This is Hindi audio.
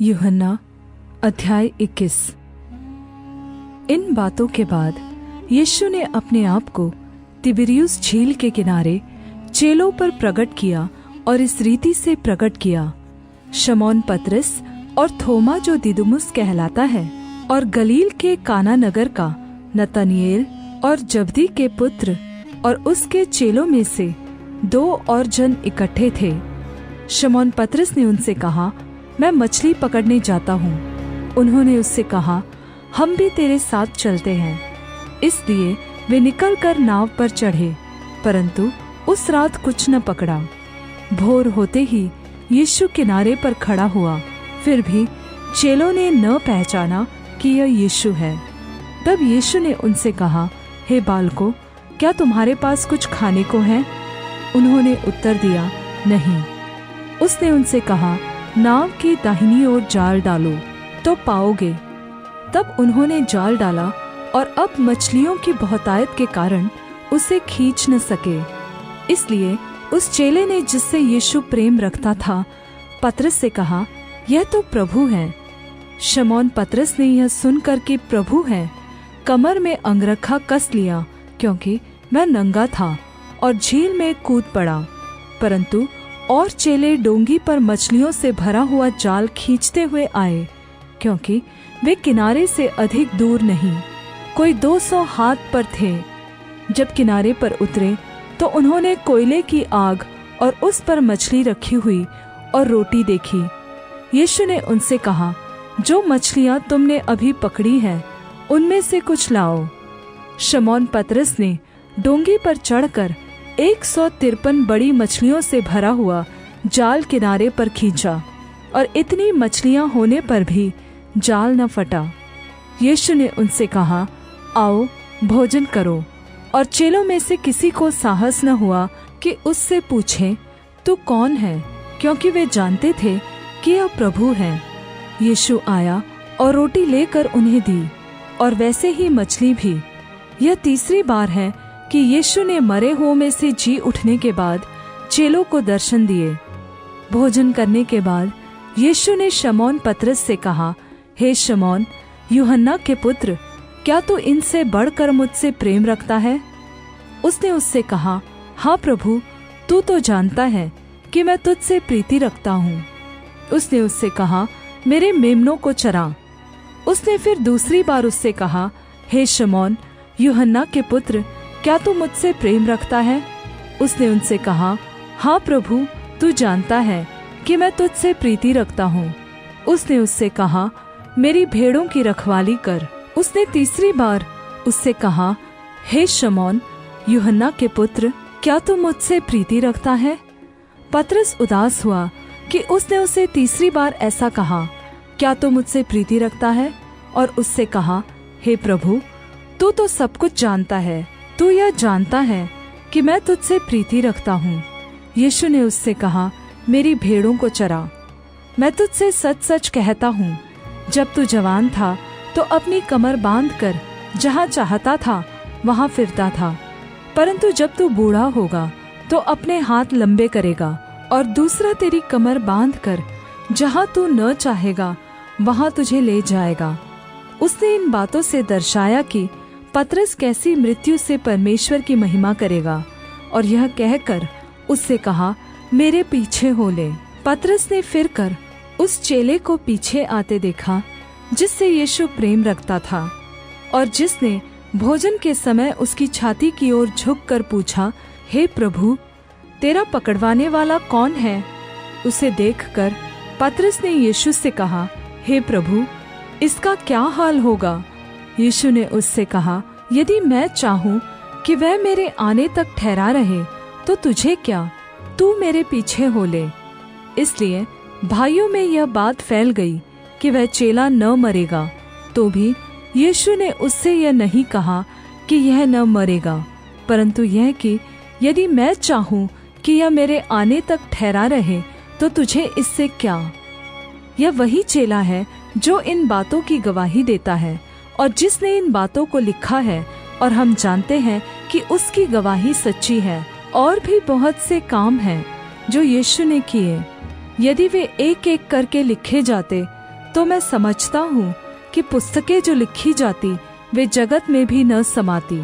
यूहन्ना अध्याय 21। इन बातों के बाद यीशु ने अपने आप को तिबिरियुस झील के किनारे चेलों पर प्रकट किया और इस रीति से प्रकट किया। शमौन पतरस और थोमा जो दिदुमुस कहलाता है, और गलील के काना नगर का नतनएल और जब्दी के पुत्र और उसके चेलों में से 2 और जन इकट्ठे थे। शमौन पतरस ने उनसे कहा, मैं मछली पकड़ने जाता हूँ। उन्होंने उससे कहा, हम भी तेरे साथ चलते हैं। इसलिए वे निकलकर नाव पर चढ़े, परंतु उस रात कुछ न पकड़ा। भोर होते ही यीशु किनारे पर खड़ा हुआ, फिर भी चेलों ने न पहचाना कि यह यीशु है। तब यीशु ने उनसे कहा, हे बालकों, क्या तुम्हारे पास कुछ खाने को है? उन्होंने उत्तर दिया, नहीं। उसने उनसे कहा, नाव की दाहिनी ओर जाल डालो तो पाओगे। तब उन्होंने जाल डाला, और अब मछलियों की बहुतायत के कारण उसे खींच न सके। इसलिए उस चेले ने जिससे यीशु प्रेम रखता था, पतरस से कहा, यह तो प्रभु है। शमौन पतरस ने यह सुनकर कि प्रभु है, कमर में अंगरखा कस लिया, क्योंकि मैं नंगा था, और झील में कूद पड़ा। परंतु और चेले डोंगी पर मछलियों से भरा हुआ जाल खींचते हुए आए, क्योंकि वे किनारे से अधिक दूर नहीं, कोई 200 हाथ पर थे। जब किनारे पर उतरे तो उन्होंने कोयले की आग और उस पर मछली रखी हुई और रोटी देखी। यीशु ने उनसे कहा, जो मछलियां तुमने अभी पकड़ी हैं, उनमें से कुछ लाओ। शमौन पतरस ने डोंगी पर चढ़कर 153 बड़ी मछलियों से भरा हुआ जाल किनारे पर खींचा, और इतनी मछलियां होने पर भी जाल न फटा। यीशु ने उनसे कहा, आओ भोजन करो। और चेलों में से किसी को साहस न हुआ कि उससे पूछें, तू कौन है? क्योंकि वे जानते थे कि यह प्रभु है। यीशु आया और रोटी लेकर उन्हें दी, और वैसे ही मछली भी। यह तीसरी बार है कि यीशु ने मरे हुओं में से जी उठने के बाद चेलों को दर्शन दिए। भोजन करने के बाद यीशु ने शमौन पतरस से कहा, हे शमौन, यूहन्ना के पुत्र, क्या तू इनसे बढ़कर मुझसे प्रेम रखता है? उसने उससे कहा, हाँ प्रभु, तू तो जानता है कि मैं तुझसे प्रीति रखता हूँ। उसने उससे कहा, मेरे मेमनों को चरा। उसने फिर दूसरी बार उससे कहा, हे शमौन, यूहन्ना के पुत्र, क्या तू मुझसे प्रेम रखता है? उसने उनसे कहा, हाँ प्रभु, तू जानता है कि मैं तुझसे प्रीति रखता हूँ। उसने उससे कहा, मेरी भेड़ों की रखवाली कर। उसने तीसरी बार उससे कहा, हे शमौन, यूहन्ना के पुत्र, क्या तू मुझसे प्रीति रखता है? पतरस उदास हुआ कि उसने उसे तीसरी बार ऐसा कहा, क्या तू मुझसे प्रीति रखता है? और उससे कहा, हे प्रभु, तू तो सब कुछ जानता है। तू यह जानता है कि मैं तुझसे प्रीति रखता हूँ। यीशु ने उससे कहा, मेरी भेड़ों को चरा। मैं तुझसे सच सच कहता हूँ, जब तू जवान था तो अपनी कमर बांधकर जहाँ चाहता था वहाँ फिरता था, परंतु जब तू बूढ़ा होगा तो अपने हाथ लंबे करेगा, और दूसरा तेरी कमर बांधकर जहाँ तू न चाहेगा वहाँ तुझे ले जाएगा। उसने इन बातों से दर्शाया कि पतरस कैसी मृत्यु से परमेश्वर की महिमा करेगा, और यह कहकर उससे कहा, मेरे पीछे हो ले। पतरस ने फिरकर उस चेले को पीछे आते देखा जिससे यीशु प्रेम रखता था, और जिसने भोजन के समय उसकी छाती की ओर झुककर पूछा, हे प्रभु, तेरा पकड़वाने वाला कौन है? उसे देखकर पतरस ने यीशु से कहा, हे प्रभु, इसका क्या हाल होगा? यीशु ने उससे कहा, यदि मैं चाहूँ कि वह मेरे आने तक ठहरा रहे तो तुझे क्या, तू मेरे पीछे हो ले। इसलिए भाइयों में यह बात फैल गई कि वह चेला न मरेगा। तो भी यीशु ने उससे यह नहीं कहा कि यह न मरेगा, परंतु यह कि यदि मैं चाहूँ कि यह मेरे आने तक ठहरा रहे तो तुझे इससे क्या। यह वही चेला है जो इन बातों की गवाही देता है, और जिसने इन बातों को लिखा है, और हम जानते हैं कि उसकी गवाही सच्ची है। और भी बहुत से काम हैं जो यीशु ने किए, यदि वे एक एक करके लिखे जाते तो मैं समझता हूँ कि पुस्तकें जो लिखी जाती वे जगत में भी न समाती।